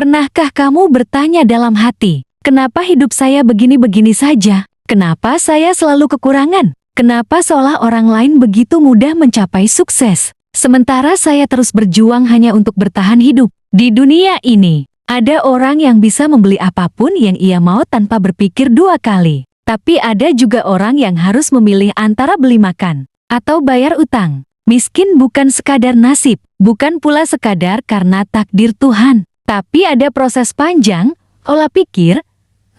Pernahkah kamu bertanya dalam hati, kenapa hidup saya begini-begini saja? Kenapa saya selalu kekurangan? Kenapa seolah orang lain begitu mudah mencapai sukses? Sementara saya terus berjuang hanya untuk bertahan hidup. Di dunia ini, ada orang yang bisa membeli apapun yang ia mau tanpa berpikir dua kali. Tapi ada juga orang yang harus memilih antara beli makan atau bayar utang. Miskin bukan sekadar nasib, bukan pula sekadar karena takdir Tuhan. Tapi ada proses panjang, olah pikir,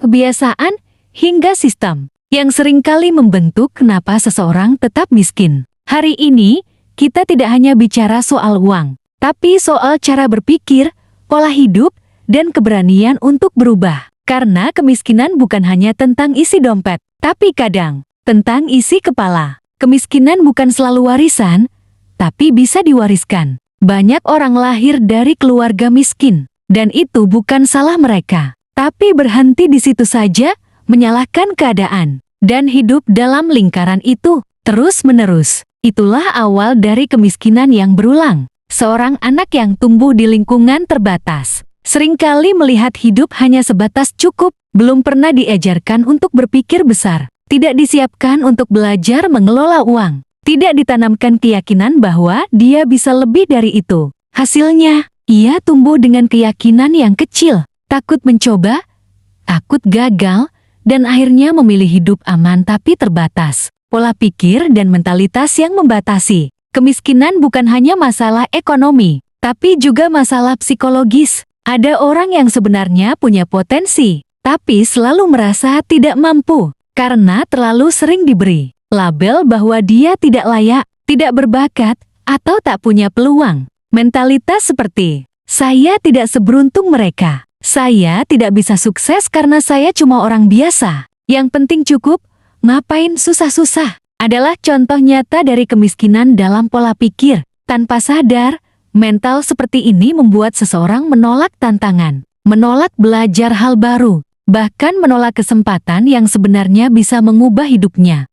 kebiasaan, hingga sistem yang seringkali membentuk kenapa seseorang tetap miskin. Hari ini, kita tidak hanya bicara soal uang, tapi soal cara berpikir, pola hidup, dan keberanian untuk berubah. Karena kemiskinan bukan hanya tentang isi dompet, tapi kadang tentang isi kepala. Kemiskinan bukan selalu warisan, tapi bisa diwariskan. Banyak orang lahir dari keluarga miskin, dan itu bukan salah mereka. Tapi berhenti di situ saja, menyalahkan keadaan, dan hidup dalam lingkaran itu, terus-menerus. Itulah awal dari kemiskinan yang berulang. Seorang anak yang tumbuh di lingkungan terbatas seringkali melihat hidup hanya sebatas cukup, belum pernah diajarkan untuk berpikir besar, tidak disiapkan untuk belajar mengelola uang, tidak ditanamkan keyakinan bahwa dia bisa lebih dari itu. Hasilnya, ia tumbuh dengan keyakinan yang kecil, takut mencoba, takut gagal, dan akhirnya memilih hidup aman tapi terbatas. Pola pikir dan mentalitas yang membatasi. Kemiskinan bukan hanya masalah ekonomi, tapi juga masalah psikologis. Ada orang yang sebenarnya punya potensi, tapi selalu merasa tidak mampu, karena terlalu sering diberi label bahwa dia tidak layak, tidak berbakat, atau tak punya peluang. Mentalitas seperti, saya tidak seberuntung mereka, saya tidak bisa sukses karena saya cuma orang biasa, yang penting cukup, ngapain susah-susah, adalah contoh nyata dari kemiskinan dalam pola pikir. Tanpa sadar, mental seperti ini membuat seseorang menolak tantangan, menolak belajar hal baru, bahkan menolak kesempatan yang sebenarnya bisa mengubah hidupnya.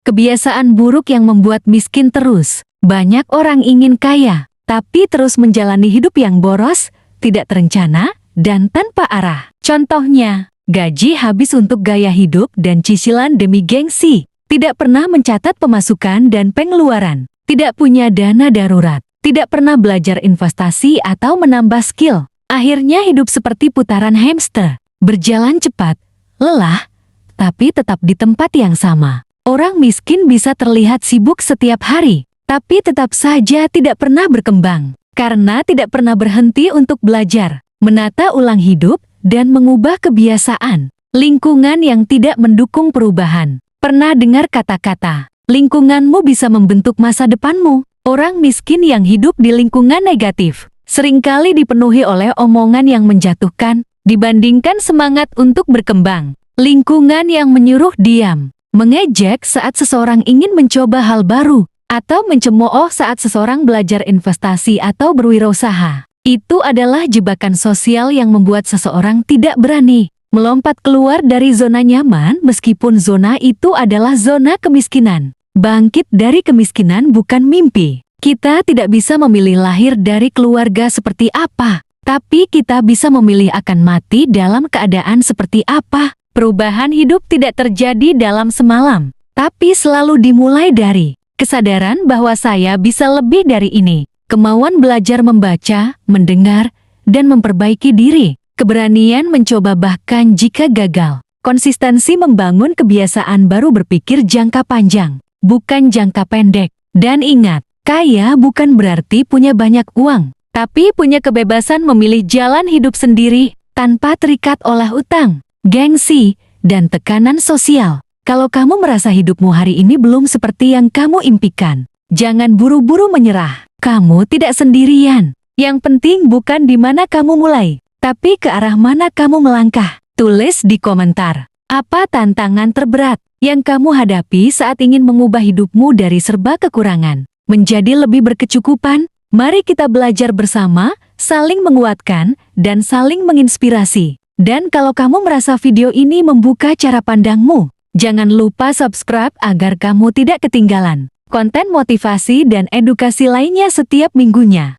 Kebiasaan buruk yang membuat miskin terus. Banyak orang ingin kaya, tapi terus menjalani hidup yang boros, tidak terencana, dan tanpa arah. Contohnya, gaji habis untuk gaya hidup dan cicilan demi gengsi. Tidak pernah mencatat pemasukan dan pengeluaran. Tidak punya dana darurat. Tidak pernah belajar investasi atau menambah skill. Akhirnya hidup seperti putaran hamster. Berjalan cepat, lelah, tapi tetap di tempat yang sama. Orang miskin bisa terlihat sibuk setiap hari, tapi tetap saja tidak pernah berkembang. Karena tidak pernah berhenti untuk belajar, menata ulang hidup, dan mengubah kebiasaan. Lingkungan yang tidak mendukung perubahan. Pernah dengar kata-kata, lingkunganmu bisa membentuk masa depanmu? Orang miskin yang hidup di lingkungan negatif seringkali dipenuhi oleh omongan yang menjatuhkan dibandingkan semangat untuk berkembang. Lingkungan yang menyuruh diam, mengejek saat seseorang ingin mencoba hal baru, atau mencemooh saat seseorang belajar investasi atau berwirausaha. Itu adalah jebakan sosial yang membuat seseorang tidak berani melompat keluar dari zona nyaman meskipun zona itu adalah zona kemiskinan. Bangkit dari kemiskinan bukan mimpi. Kita tidak bisa memilih lahir dari keluarga seperti apa, tapi kita bisa memilih akan mati dalam keadaan seperti apa. Perubahan hidup tidak terjadi dalam semalam, tapi selalu dimulai dari kesadaran bahwa saya bisa lebih dari ini. Kemauan belajar membaca, mendengar, dan memperbaiki diri. Keberanian mencoba bahkan jika gagal. Konsistensi membangun kebiasaan baru berpikir jangka panjang, bukan jangka pendek. Dan ingat, kaya bukan berarti punya banyak uang, tapi punya kebebasan memilih jalan hidup sendiri, tanpa terikat oleh utang, gengsi, dan tekanan sosial. Kalau kamu merasa hidupmu hari ini belum seperti yang kamu impikan, jangan buru-buru menyerah. Kamu tidak sendirian. Yang penting bukan di mana kamu mulai, tapi ke arah mana kamu melangkah. Tulis di komentar, apa tantangan terberat yang kamu hadapi saat ingin mengubah hidupmu dari serba kekurangan menjadi lebih berkecukupan? Mari kita belajar bersama, saling menguatkan, dan saling menginspirasi. Dan kalau kamu merasa video ini membuka cara pandangmu, jangan lupa subscribe agar kamu tidak ketinggalan konten motivasi dan edukasi lainnya setiap minggunya.